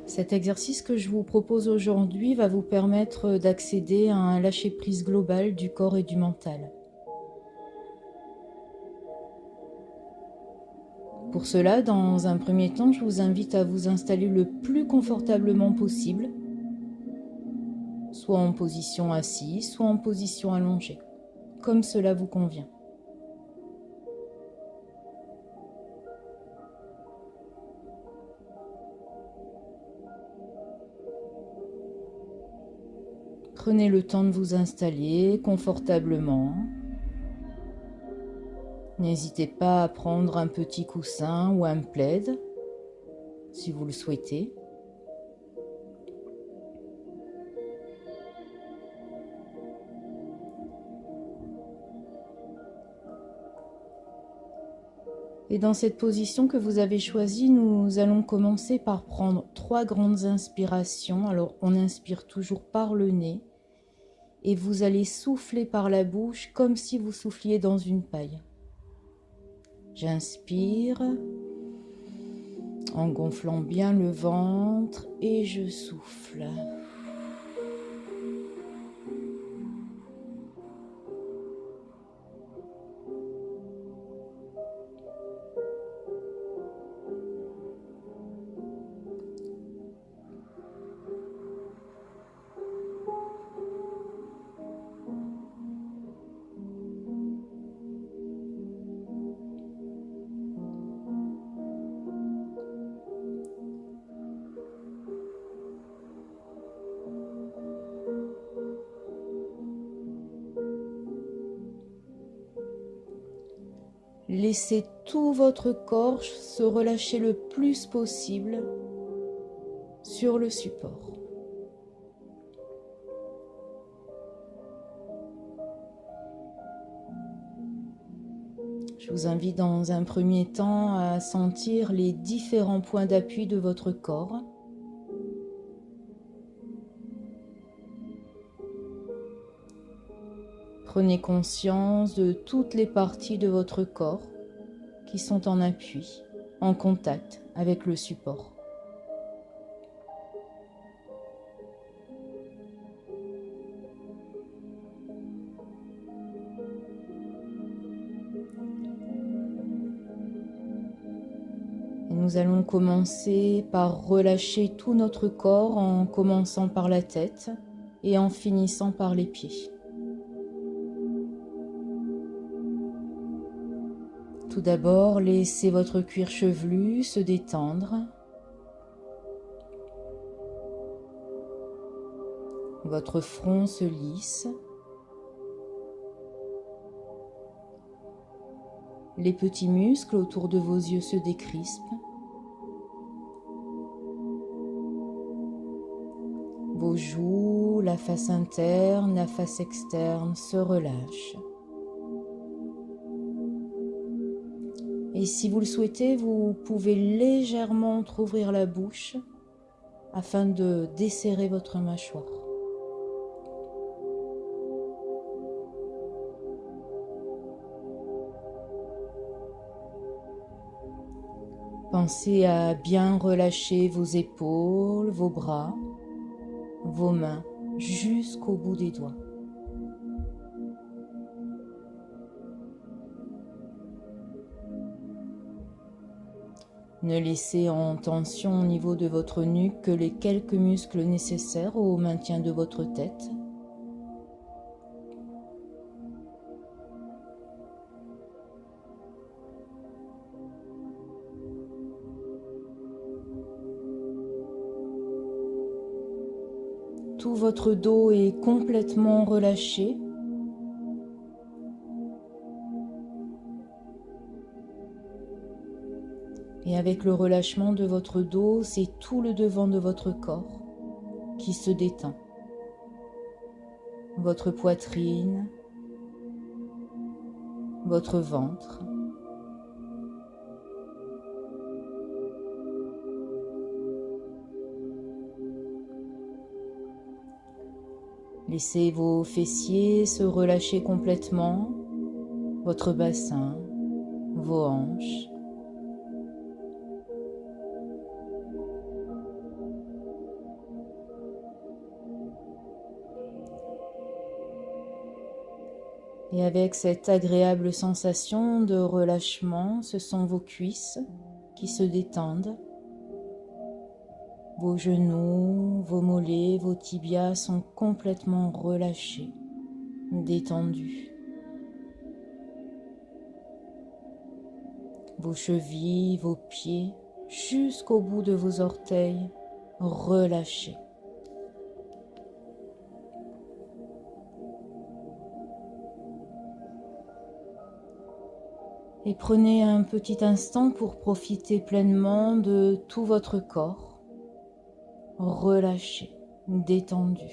Cet exercice que je vous propose aujourd'hui va vous permettre d'accéder à un lâcher-prise global du corps et du mental. Pour cela, dans un premier temps, je vous invite à vous installer le plus confortablement possible, soit en position assise, soit en position allongée, comme cela vous convient. Prenez le temps de vous installer confortablement. N'hésitez pas à prendre un petit coussin ou un plaid, si vous le souhaitez. Et dans cette position que vous avez choisie, nous allons commencer par prendre 3 grandes inspirations. Alors, on inspire toujours par le nez et vous allez souffler par la bouche comme si vous souffliez dans une paille. J'inspire en gonflant bien le ventre et je souffle. Laissez tout votre corps se relâcher le plus possible sur le support. Je vous invite dans un premier temps à sentir les différents points d'appui de votre corps. Prenez conscience de toutes les parties de votre corps qui sont en appui, en contact avec le support. Et nous allons commencer par relâcher tout notre corps en commençant par la tête et en finissant par les pieds. Tout d'abord, laissez votre cuir chevelu se détendre. Votre front se lisse. Les petits muscles autour de vos yeux se décrispent. Vos joues, la face interne, la face externe se relâchent. Et si vous le souhaitez, vous pouvez légèrement entrouvrir la bouche afin de desserrer votre mâchoire. Pensez à bien relâcher vos épaules, vos bras, vos mains jusqu'au bout des doigts. Ne laissez en tension au niveau de votre nuque que les quelques muscles nécessaires au maintien de votre tête. Tout votre dos est complètement relâché. Et avec le relâchement de votre dos, c'est tout le devant de votre corps qui se détend. Votre poitrine, votre ventre. Laissez vos fessiers se relâcher complètement, votre bassin, vos hanches. Et avec cette agréable sensation de relâchement, ce sont vos cuisses qui se détendent. Vos genoux, vos mollets, vos tibias sont complètement relâchés, détendus. Vos chevilles, vos pieds, jusqu'au bout de vos orteils, relâchés. Et prenez un petit instant pour profiter pleinement de tout votre corps, relâché, détendu.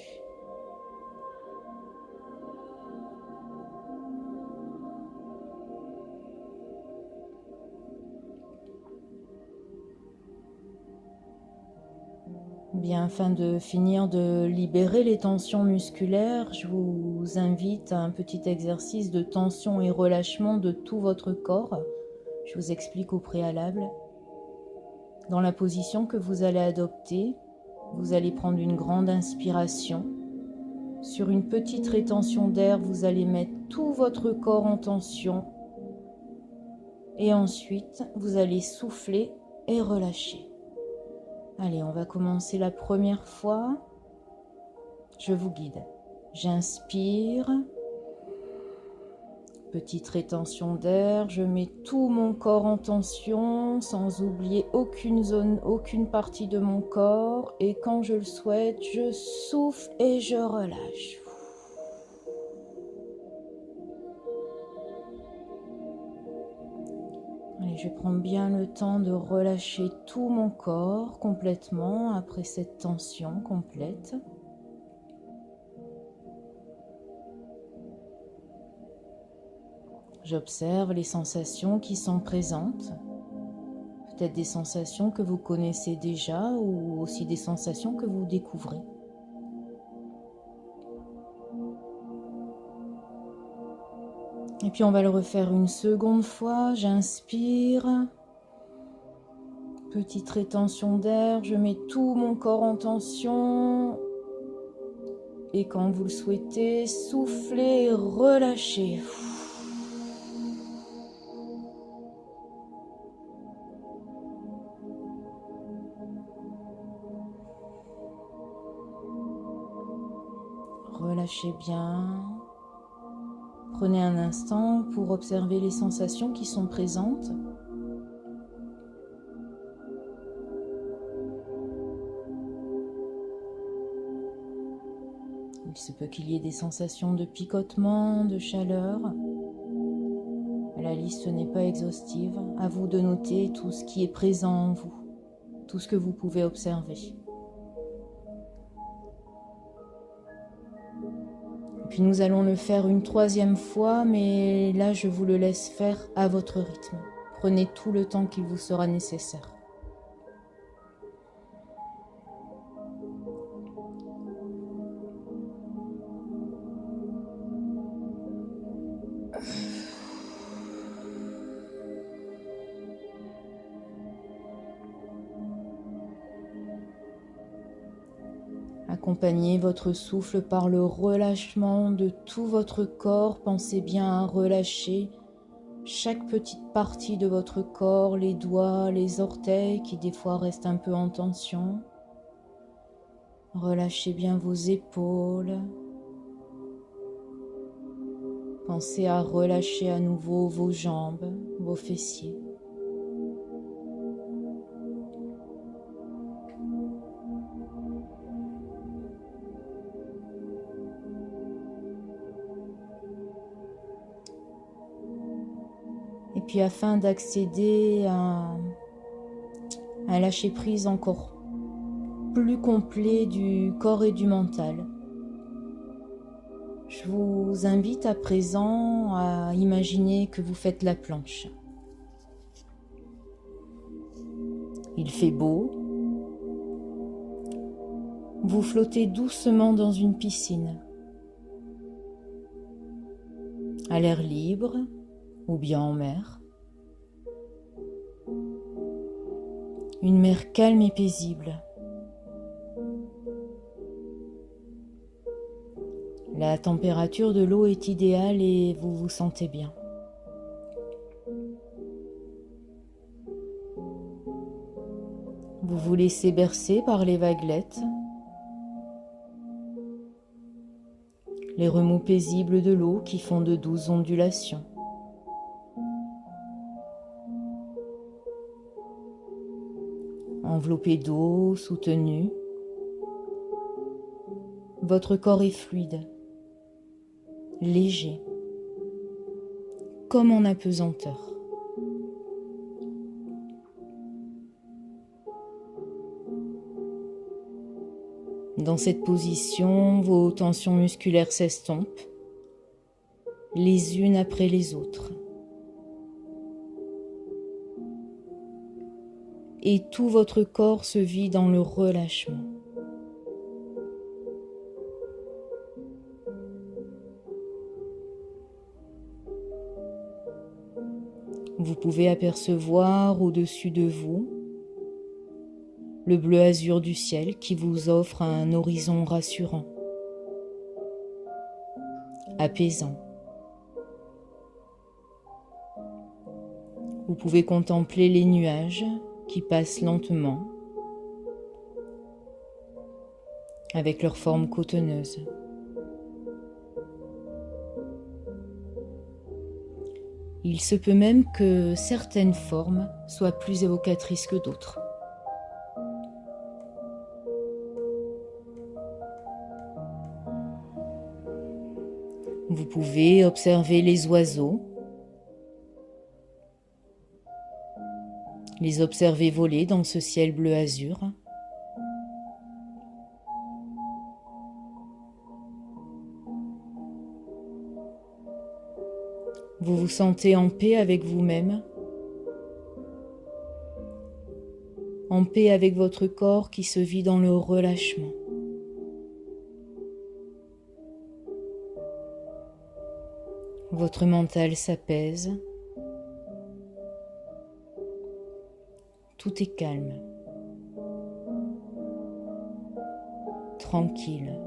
Bien, afin de finir de libérer les tensions musculaires, je vous invite à un petit exercice de tension et relâchement de tout votre corps. Je vous explique au préalable. Dans la position que vous allez adopter, vous allez prendre une grande inspiration. Sur une petite rétention d'air, vous allez mettre tout votre corps en tension. Et ensuite, vous allez souffler et relâcher. Allez, on va commencer la première fois. Je vous guide. J'inspire. Petite rétention d'air. Je mets tout mon corps en tension, sans oublier aucune zone, aucune partie de mon corps. Et quand je le souhaite, je souffle et je relâche. Allez, je prends bien le temps de relâcher tout mon corps complètement après cette tension complète. J'observe les sensations qui sont présentes, peut-être des sensations que vous connaissez déjà ou aussi des sensations que vous découvrez. Et puis on va le refaire une seconde fois. J'inspire. Petite rétention d'air. Je mets tout mon corps en tension. Et quand vous le souhaitez, soufflez et relâchez. Relâchez bien. Prenez un instant pour observer les sensations qui sont présentes. Il se peut qu'il y ait des sensations de picotement, de chaleur. La liste n'est pas exhaustive. À vous de noter tout ce qui est présent en vous, tout ce que vous pouvez observer. Puis nous allons le faire une troisième fois, mais là je vous le laisse faire à votre rythme. Prenez tout le temps qu'il vous sera nécessaire. Accompagnez votre souffle par le relâchement de tout votre corps. Pensez bien à relâcher chaque petite partie de votre corps, les doigts, les orteils qui des fois restent un peu en tension. Relâchez bien vos épaules. Pensez à relâcher à nouveau vos jambes, vos fessiers. Et puis afin d'accéder à un lâcher-prise encore plus complet du corps et du mental, je vous invite à présent à imaginer que vous faites la planche. Il fait beau. Vous flottez doucement dans une piscine, à l'air libre ou bien en mer. Une mer calme et paisible. La température de l'eau est idéale et vous vous sentez bien. Vous vous laissez bercer par les vaguelettes, les remous paisibles de l'eau qui font de douces ondulations. Enveloppé d'eau, soutenu, votre corps est fluide, léger, comme en apesanteur. Dans cette position, vos tensions musculaires s'estompent, les unes après les autres. Et tout votre corps se vit dans le relâchement. Vous pouvez apercevoir au-dessus de vous le bleu azur du ciel qui vous offre un horizon rassurant, apaisant. Vous pouvez contempler les nuages qui passent lentement avec leur forme cotonneuse. Il se peut même que certaines formes soient plus évocatrices que d'autres. Vous pouvez observer les oiseaux, les observer voler dans ce ciel bleu azur. Vous vous sentez en paix avec vous-même, en paix avec votre corps qui se vit dans le relâchement. Votre mental s'apaise, tout est calme, tranquille.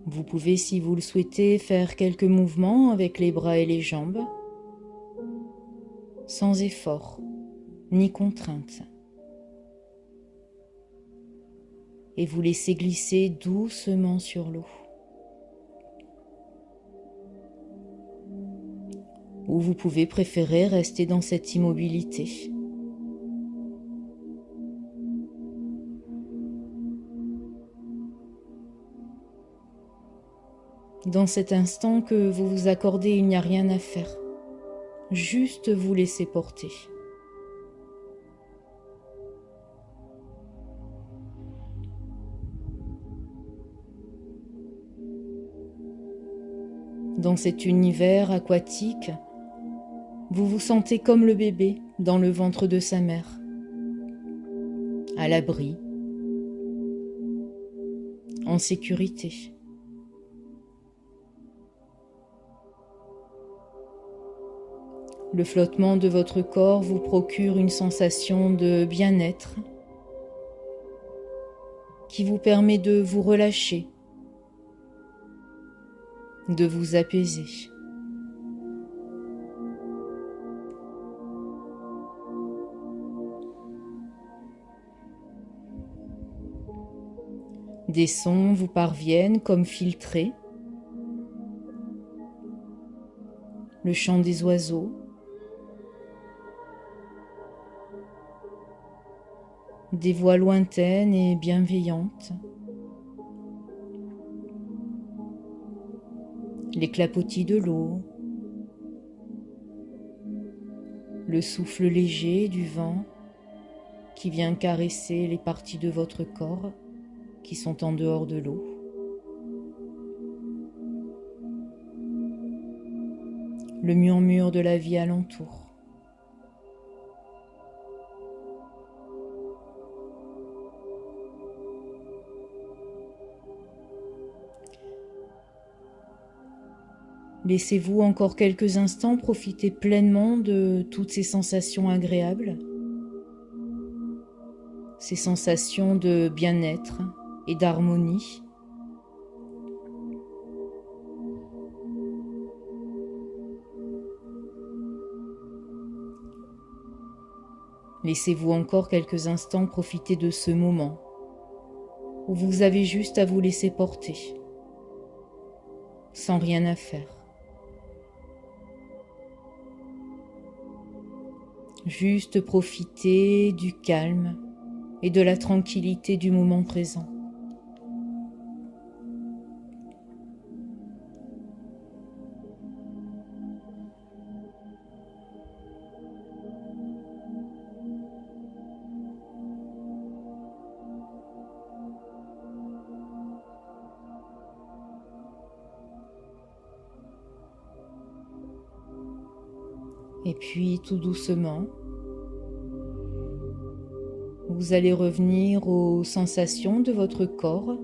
Vous pouvez, si vous le souhaitez, faire quelques mouvements avec les bras et les jambes, sans effort ni contrainte. Et vous laissez glisser doucement sur l'eau. Ou vous pouvez préférer rester dans cette immobilité. Dans cet instant que vous vous accordez, il n'y a rien à faire. Juste vous laisser porter. Dans cet univers aquatique, vous vous sentez comme le bébé dans le ventre de sa mère, à l'abri, en sécurité. Le flottement de votre corps vous procure une sensation de bien-être qui vous permet de vous relâcher, de vous apaiser. Des sons vous parviennent comme filtrés. Le chant des oiseaux, des voix lointaines et bienveillantes, les clapotis de l'eau, le souffle léger du vent qui vient caresser les parties de votre corps qui sont en dehors de l'eau. Le murmure de la vie alentour. Laissez-vous encore quelques instants profiter pleinement de toutes ces sensations agréables. ces sensations de bien-être et d'harmonie. Laissez-vous encore quelques instants profiter de ce moment où vous avez juste à vous laisser porter, sans rien à faire. Juste profiter du calme et de la tranquillité du moment présent. Et puis tout doucement, vous allez revenir aux sensations de votre corps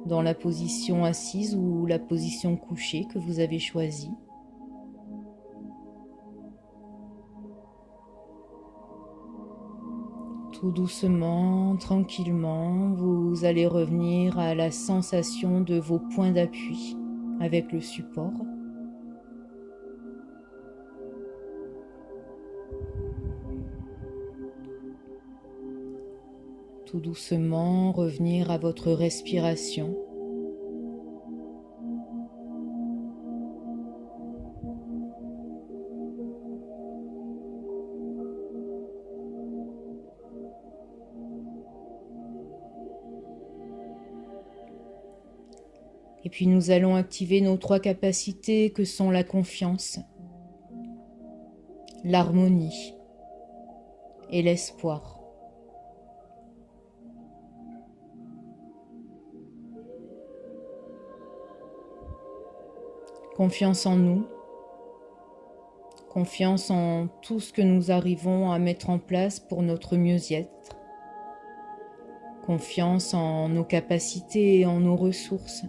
dans la position assise ou la position couchée que vous avez choisie. Tout doucement, tranquillement, vous allez revenir à la sensation de vos points d'appui avec le support. Tout doucement, revenir à votre respiration. Et puis nous allons activer nos 3 capacités que sont la confiance, l'harmonie et l'espoir. Confiance en nous, confiance en tout ce que nous arrivons à mettre en place pour notre mieux-être, confiance en nos capacités et en nos ressources.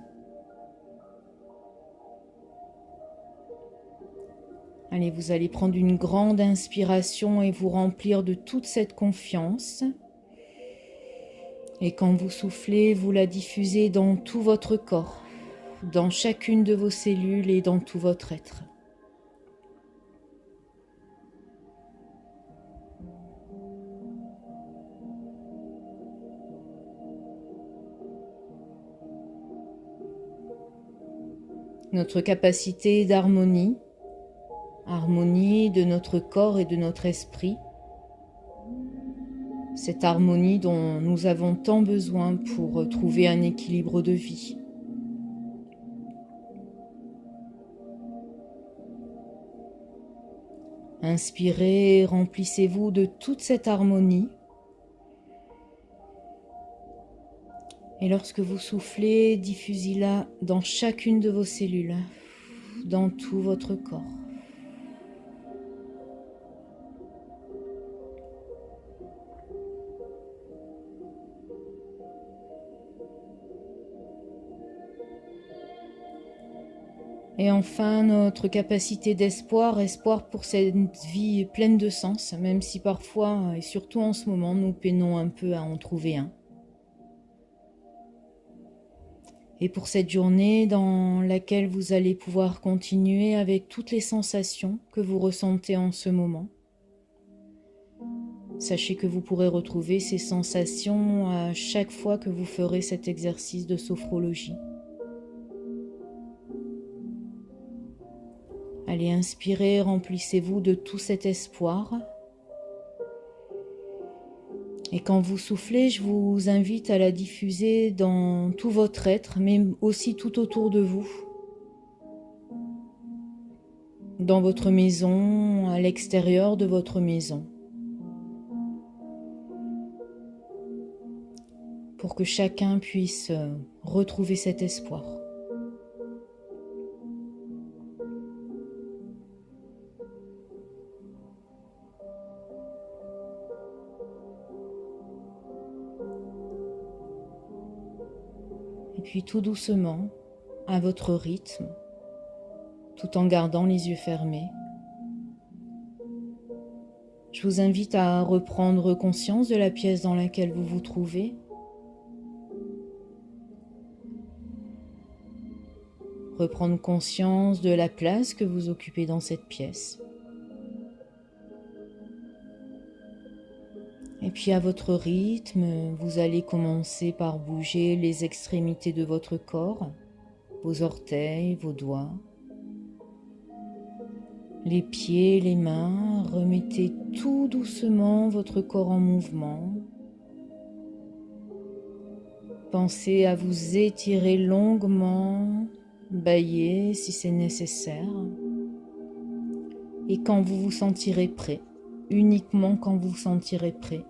Allez, vous allez prendre une grande inspiration et vous remplir de toute cette confiance. Et quand vous soufflez, vous la diffusez dans tout votre corps, dans chacune de vos cellules et dans tout votre être. Notre capacité d'harmonie, harmonie de notre corps et de notre esprit, cette harmonie dont nous avons tant besoin pour trouver un équilibre de vie. Inspirez, remplissez-vous de toute cette harmonie. Et lorsque vous soufflez, diffusez-la dans chacune de vos cellules, dans tout votre corps. Et enfin, notre capacité d'espoir, espoir pour cette vie pleine de sens, même si parfois, et surtout en ce moment, nous peinons un peu à en trouver un. Et pour cette journée dans laquelle vous allez pouvoir continuer avec toutes les sensations que vous ressentez en ce moment. Sachez que vous pourrez retrouver ces sensations à chaque fois que vous ferez cet exercice de sophrologie. Allez, inspirez, remplissez-vous de tout cet espoir. Et quand vous soufflez, je vous invite à la diffuser dans tout votre être, mais aussi tout autour de vous. Dans votre maison, à l'extérieur de votre maison. Pour que chacun puisse retrouver cet espoir. Et puis tout doucement, à votre rythme, tout en gardant les yeux fermés, Je vous invite à reprendre conscience de la pièce dans laquelle vous vous trouvez. Reprendre conscience de la place que vous occupez dans cette pièce. Et puis à votre rythme, vous allez commencer par bouger les extrémités de votre corps, vos orteils, vos doigts, les pieds, les mains. Remettez tout doucement votre corps en mouvement. Pensez à vous étirer longuement, bâiller si c'est nécessaire. Et quand vous vous sentirez prêt, uniquement quand vous vous sentirez prêt,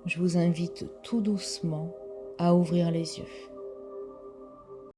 je vous invite tout doucement à ouvrir les yeux.